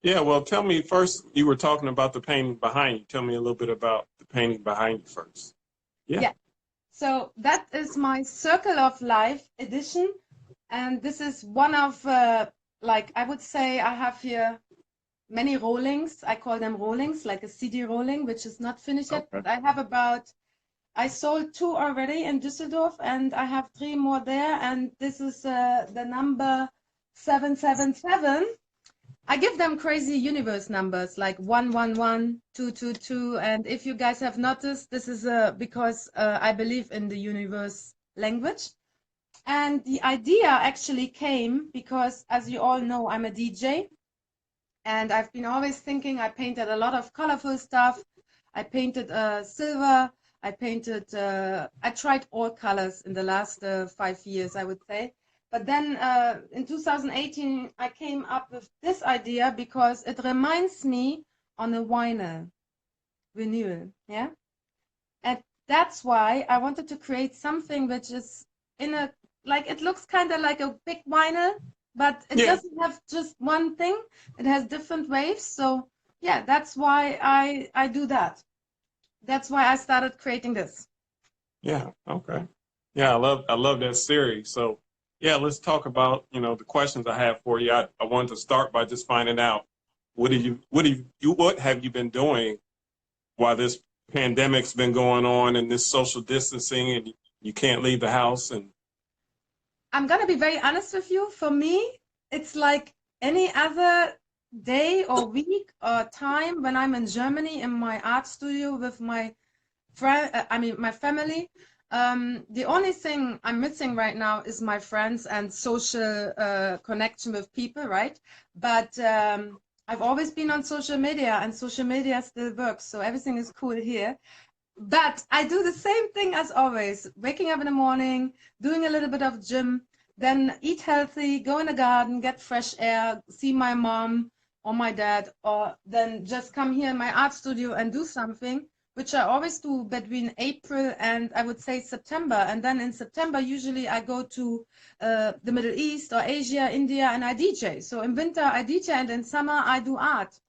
Yeah, well, tell me first, you were talking about the painting behind you. Tell me a little bit about the painting behind you first. Yeah. Yeah. So that is my Circle of Life edition. And this is one of, like, I would say I have here many rollings. I call them rollings, like a CD rolling, which is not finished yet. Okay. But I have about, I sold two already in Düsseldorf, and I have three more there. And this is the number 777. I give them crazy universe numbers like 111, 222. And if you guys have noticed, this is because I believe in the universe language. And the idea actually came because, as you all know, I'm a DJ. And I've been always thinking, I painted a lot of colorful stuff. I painted silver. I tried all colors in the last 5 years, I would say. But then in 2018, I came up with this idea because it reminds me on a vinyl, yeah? And that's why I wanted to create something which is in a, like, it looks kind of like a big vinyl, but it Yeah. doesn't have just one thing. It has different waves. So yeah, that's why I do that. That's why I started creating this. Yeah. Okay. Yeah. Yeah, I love that series. So yeah, let's talk about, the questions I have for you. I wanted to start by just finding out what have you been doing while this pandemic's been going on and this social distancing and you can't leave the house and I'm gonna be very honest with you. For me, it's like any other day or week or time when I'm in Germany in my art studio with my friend, my family. The only thing I'm missing right now is my friends and social connection with people, right? But I've always been on social media, and social media still works, so everything is cool here. But I do the same thing as always, waking up in the morning, doing a little bit of gym, then eat healthy, go in the garden, get fresh air, see my mom or my dad, or then just come here in my art studio and do something, which I always do between April and I would say September. And then in September, usually I go to the Middle East or Asia, India, and I DJ. So in winter, I DJ, and in summer, I do art.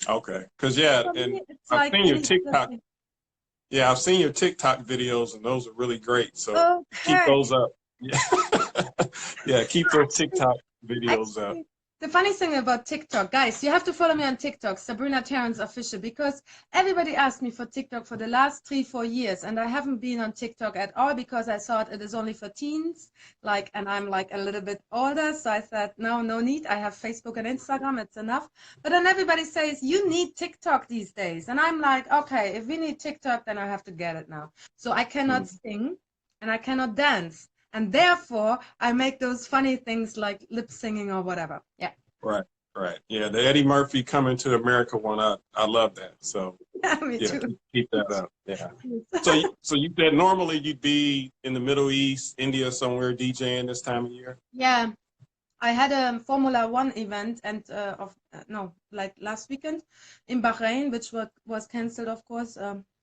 okay. Because yeah, For and me, it's I've like seen your any other TikTok. thing. Yeah, I've seen your TikTok videos and those are really great. So keep Okay. those up. Yeah. Yeah, keep those Actually, TikTok videos up. Actually, the funny thing about TikTok, guys, you have to follow me on TikTok, Sabrina Terrence Official, because everybody asked me for TikTok for the last 3, 4 years, and I haven't been on TikTok at all because I thought it is only for teens, like, and I'm like a little bit older, so I thought, no, no need. I have Facebook and Instagram, it's enough. But then everybody says you need TikTok these days, and I'm like, okay, if we need TikTok, then I have to get it now. So I cannot Mhm. sing and I cannot dance. And therefore, I make those funny things like lip singing or whatever. Yeah. Right, right. Yeah, the Eddie Murphy coming to America one, I love that. So Yeah, me yeah, too. keep that up. Yeah. So you said normally you'd be in the Middle East, India somewhere DJing this time of year? Yeah, I had a Formula One event and no, like last weekend in Bahrain, which was canceled, of course.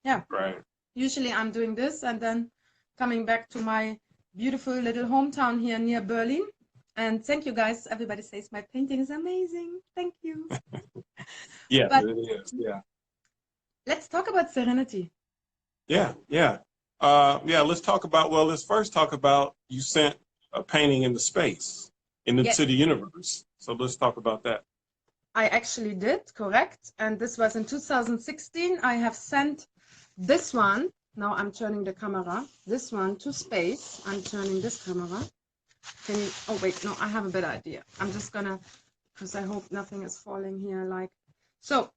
Yeah, Right. usually I'm doing this and then coming back to my beautiful little hometown here near Berlin. And thank you guys. Everybody says my painting is amazing. Thank you. Yeah, But it is. Yeah. let's talk about Serenity. Yeah, yeah. Yeah, let's first talk about you sent a painting into space, Yeah, into the universe. So let's talk about that. I actually did, correct. And this was in 2016. I have sent this one. Now I'm turning the camera. This one to space. I'm turning this camera. Can you? Oh, wait. No, I have a better idea. I'm just gonna, because I hope nothing is falling here. Like, so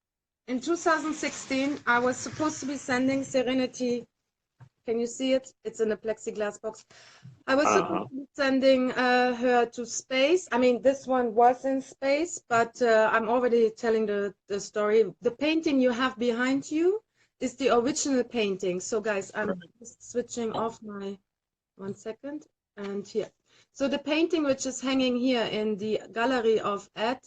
in 2016, I was supposed to be sending Serenity. Can you see it? It's in a plexiglass box. I was supposed Uh-huh. to be sending her to space. I mean, this one was in space, but I'm already telling the story. The painting you have behind you is the original painting. So, guys, I'm Right. just switching off my 1 second. And here. So the painting which is hanging here in the gallery of Ed,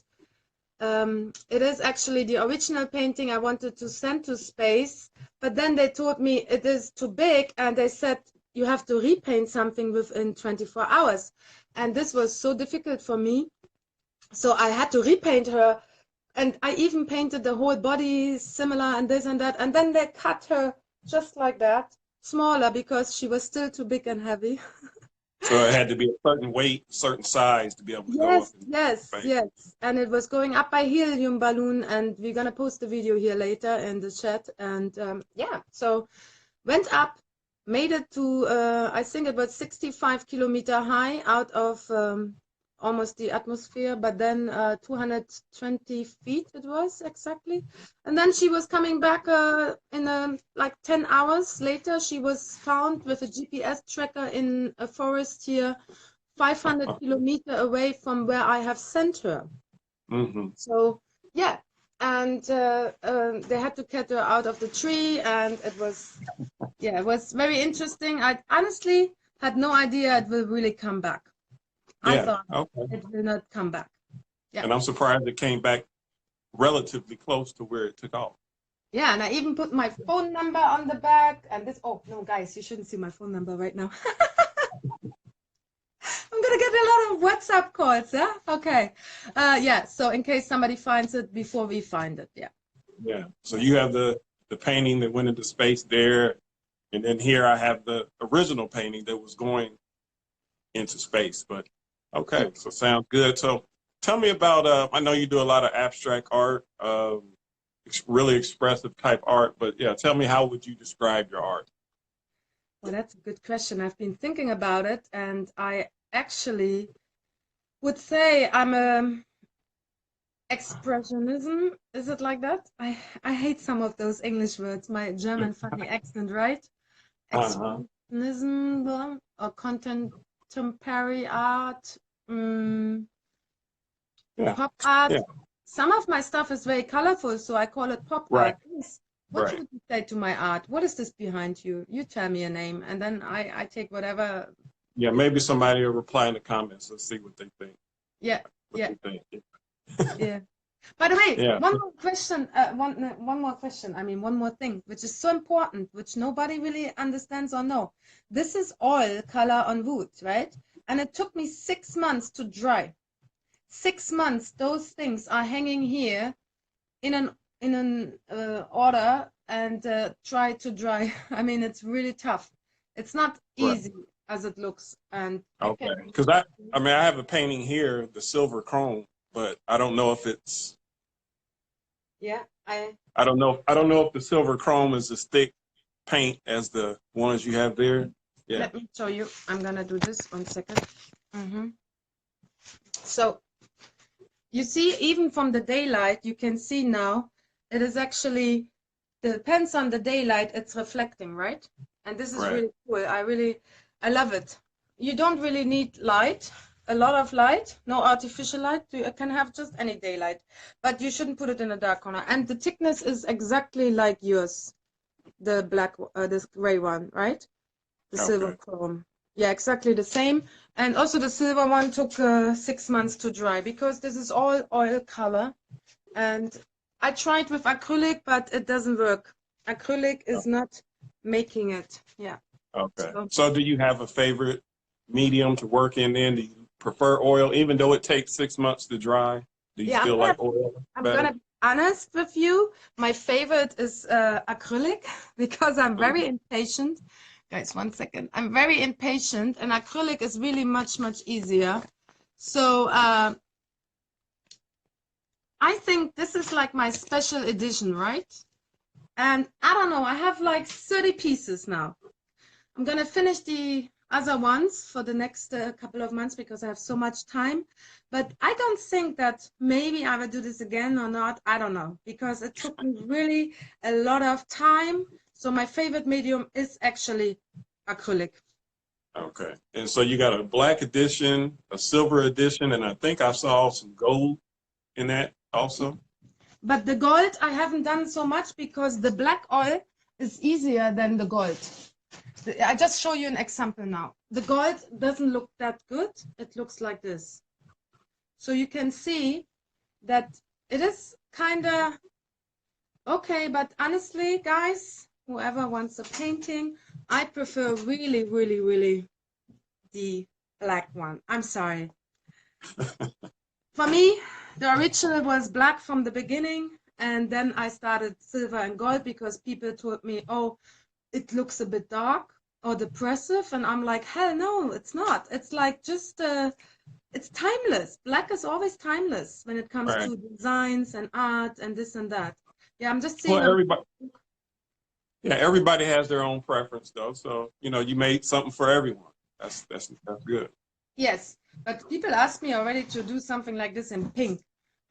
it is actually the original painting I wanted to send to space, but then they told me it is too big and they said you have to repaint something within 24 hours. And this was so difficult for me. So I had to repaint her And I even painted the whole body similar and this and that. And then they cut her just like that, smaller because she was still too big and heavy. So it had to be a certain weight, certain size to be able to go up Yes, in yes, space. yes. And it was going up by helium balloon, and we're gonna post the video here later in the chat. And yeah, so went up, made it to I think it was 65 kilometer high out of almost the atmosphere, but then 220 feet it was exactly. And then she was coming back in like 10 hours later. She was found with a GPS tracker in a forest here 500 kilometer away from where I have sent her. Mm-hmm. So yeah, and they had to get her out of the tree, and it was very interesting. I honestly had no idea it will really come back. I Yeah. thought Okay. it will not come back. Yeah. And I'm surprised it came back relatively close to where it took off. Yeah, and I even put my phone number on the back and this. Oh, no, guys, you shouldn't see my phone number right now. I'm gonna get a lot of WhatsApp calls, yeah? Okay. Yeah, so in case somebody finds it before we find it, yeah. Yeah. So you have the painting that went into space there, and then here I have the original painting that was going into space. But okay, so sounds good. So tell me about I know you do a lot of abstract art, really expressive type art, but yeah, tell me, how would you describe your art? Well, that's a good question. I've been thinking about it, and I actually would say I'm a expressionism. Is it like that? I hate some of those English words. My German funny accent, right? Uh-huh. Expressionism or contemporary art, Yeah. pop art. Yeah. Some of my stuff is very colorful, so I call it pop Right. art. Yes. What Right. would you say to my art? What is this behind you? You tell me a name, and then I take whatever. Yeah. Maybe somebody will reply in the comments and see what they think. Yeah, What yeah, they think. yeah. By the way, Yeah. one more question. One more question. I mean, one more thing, which is so important, which nobody really understands or know. This is oil color on wood, right? And it took me 6 months to dry. 6 months. Those things are hanging here in an order and try to dry. I mean, it's really tough. It's not Right. easy as it looks, and I Okay. can. Because I mean, I have a painting here, the silver chrome, but I don't know if it's. Yeah, I don't know. I don't know if the silver chrome is as thick paint as the ones you have there. Yeah. let me show you. I'm gonna do this 1 second. So you see, even from the daylight, you can see now it is actually depends on the daylight. It's reflecting, right? And this is Right. really cool. I love it. You don't really need light, a lot of light, no artificial light. You can have just any daylight, but you shouldn't put it in a dark corner. And the thickness is exactly like yours, the black, this gray one, right? The silver Okay. chrome. Yeah, exactly the same. And also the silver one took 6 months to dry because this is all oil color. And I tried with acrylic, but it doesn't work. Acrylic is not making it. Yeah. Okay. So, So do you have a favorite medium to work in then? Do you prefer oil, even though it takes 6 months to dry? Do you yeah, still like oil I'm better? gonna be honest with you. My favorite is acrylic because I'm very impatient. Guys, 1 second. I'm very impatient, and acrylic is really much, much easier. So I think this is like my special edition, right? And I don't know, I have like 30 pieces now. I'm gonna finish the other ones for the next couple of months because I have so much time. But I don't think that maybe I will do this again or not. I don't know because it took me really a lot of time. So my favorite medium is actually acrylic. Okay. And so you got a black edition, a silver edition, and I think I saw some gold in that also. But the gold, I haven't done so much because the black oil is easier than the gold. I just show you an example now. The gold doesn't look that good. It looks like this. So you can see that it is kind of okay, but honestly, guys, whoever wants a painting, I prefer really, really, really the black one. I'm sorry. For me, the original was black from the beginning, and then I started silver and gold because people told me, oh, it looks a bit dark or depressive, and I'm like, hell no, it's not. It's like just it's timeless. Black is always timeless when it comes Right. to designs and art and this and that. Yeah, I'm just Well, seeing on. everybody has their own preference though. So, you made something for everyone. That's good. Yes, but people ask me already to do something like this in pink.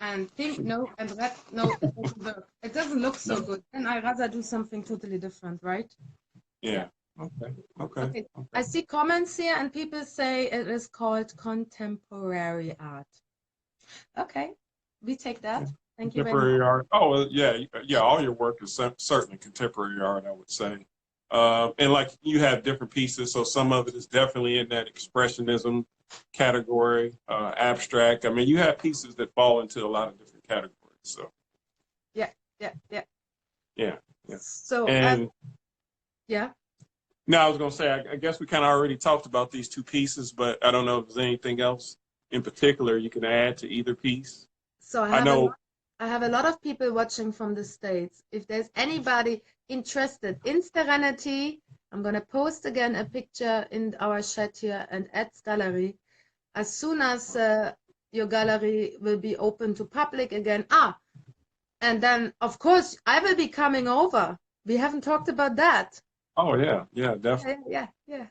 And pink, no, and red, no, it doesn't work. It doesn't look so No. good. Then I rather do something totally different, right? Yeah. Yeah. Okay. Okay. Okay. I Okay. see comments here, and people say it is called contemporary art. Okay, we take Yeah. that. Thank you very much. Contemporary art. Oh, well, yeah, yeah. All your work is certainly contemporary art, I would say. And like you have different pieces, so some of it is definitely in that expressionism category, abstract. I mean, you have pieces that fall into a lot of different categories. So Yeah, yeah, yeah. yeah, yeah. So, And yeah. now I was going to say, I guess we kind of already talked about these two pieces, but I don't know if there's anything else in particular you can add to either piece. So I know. I have a lot of people watching from the States. If there's anybody interested in Serenity, I'm gonna post again a picture in our chat here and add gallery. As soon as your gallery will be open to public again. And then of course I will be coming over. We haven't talked about that. Oh yeah, yeah, Yeah, definitely. yeah, yeah.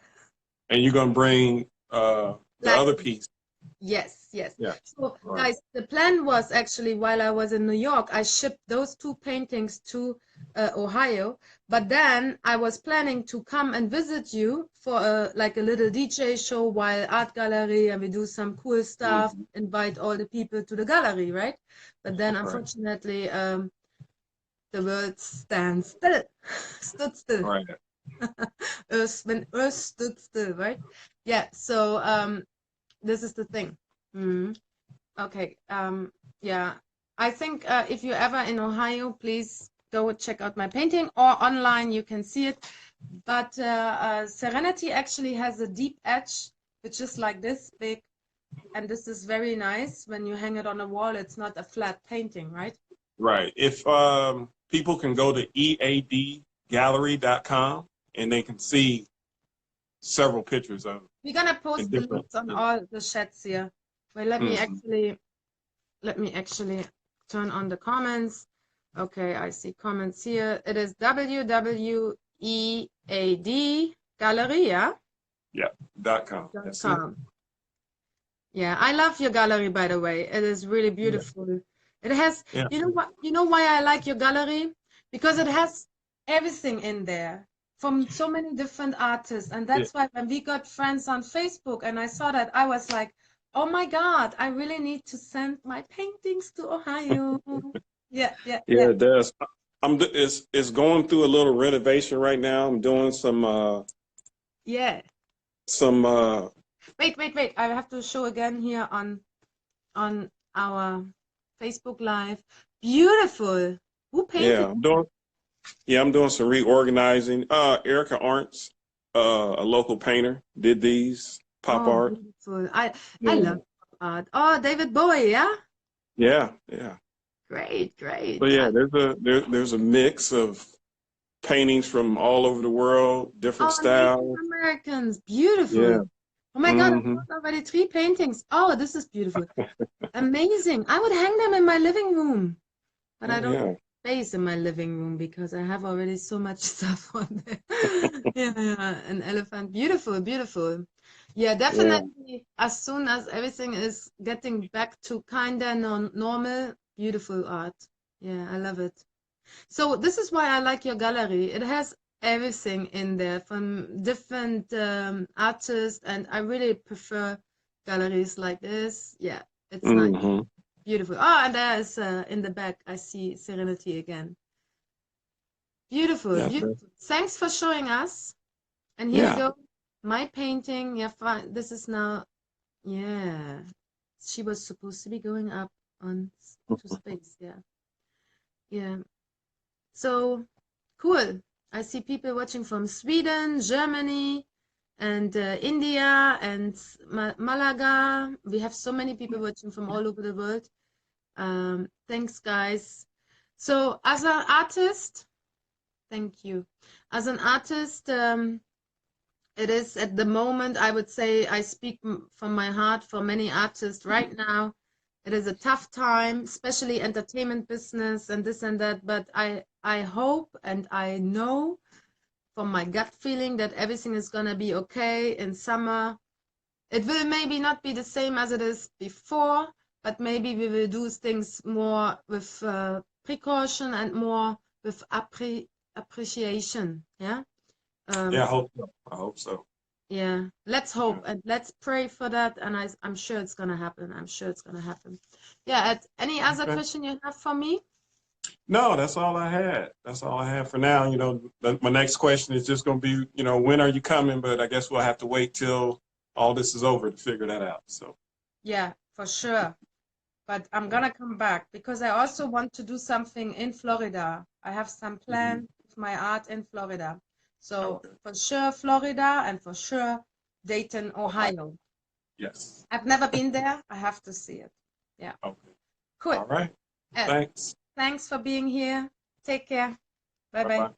And you're going to bring the Like other piece. yes, yes. Yeah. So, Right. guys, the plan was actually while I was in New York, I shipped those two paintings to Ohio. But then I was planning to come and visit you for like a little DJ show while art gallery, and we do some cool stuff, Mhm. invite all the people to the gallery, right? But then, Right. unfortunately, the world stands still, stood still. Right. When Earth stood still, right? Yeah. So, this is the thing. Mhm. Okay. Yeah. I think if you're ever in Ohio, please go check out my painting, or online you can see it. But Serenity actually has a deep edge, which is like this big, and this is very nice. When you hang it on a wall, it's not a flat painting, right? Right. If people can go to eadgallery.com and they can see several pictures of it We're gonna in post the different. links on all the chats here. Well, Mhm. let me actually turn on the comments. Okay, I see comments here. It is WWEAD Gallery, yeah? Yeah. .com. That's it. .com. Yeah, I love your gallery, by the way. It is really Yeah. beautiful. It has, Yeah. you know what, you know why I like your gallery? Because it has everything in there from so many different artists. And Yeah. that's why when we got friends on Facebook and I saw that, I was like, oh my God, I really need to send my paintings to Ohio. Yeah, yeah, Yeah. yeah. It does. It's going through a little renovation right now. I'm doing Yeah. some Wait. I have to show again here on our Facebook Live. Beautiful. Who painted? yeah, I'm doing some reorganizing. Erica Arntz, a local painter, did these pop Oh, art. beautiful. I Yeah. love art. Oh, David Bowie, yeah? Yeah. Yeah. Great, So great. yeah, there's a mix of paintings from all over the world, different Oh, Native styles. Americans. Beautiful. Yeah. Oh my God, I Hmm. got already three paintings. Oh, this is beautiful. Amazing. I would hang them in my living room, but I Oh don't have yeah. space in my living room because I have already so much stuff on there. Yeah, yeah, an elephant. Beautiful, beautiful. Yeah, Yeah. definitely. As soon as everything is getting back to kinda normal, beautiful art. Yeah, I love it. So this is why I like your gallery. It has everything in there from different artists, and I really prefer galleries like this. Yeah, it's nice. Hmm. Beautiful. Oh, and there is in the back, I see Serenity again. Beautiful, Yeah. beautiful. Thanks for showing us. And here we Yeah. go. My painting. Yeah, fine. This is now, yeah. She was supposed to be going up on to space. Yeah. Yeah. So cool. I see people watching from Sweden, Germany, and India and Malaga. We have so many people watching from all over the world. Thanks, guys. So as an artist, thank you. As an artist, it is at the moment, I would say, I speak from my heart for many artists right now. It is a tough time, especially entertainment business and this and that. But I hope and I know from my gut feeling that everything is gonna be okay in summer. It will maybe not be the same as it is before, but maybe we will do things more with precaution and more with appreciation. Yeah. Yeah, I hope so. I hope so. Yeah, let's hope and let's pray for that. And I'm sure it's gonna happen. I'm sure it's gonna happen. Yeah. Any other question you have for me? No, that's all I had. That's all I have for now. You know, my next question is just going to be, you know, when are you coming? But I guess we'll have to wait till all this is over to figure that out. So, Yeah, for sure. But I'm gonna come back because I also want to do something in Florida. I have some plan with my art in Florida. So for sure Florida and for sure Dayton, Ohio. yes. I've never been there. I have to see it. Yeah. Okay. Cool. All right. Thanks. Thanks for being here. Take care. Bye bye. Bye-bye.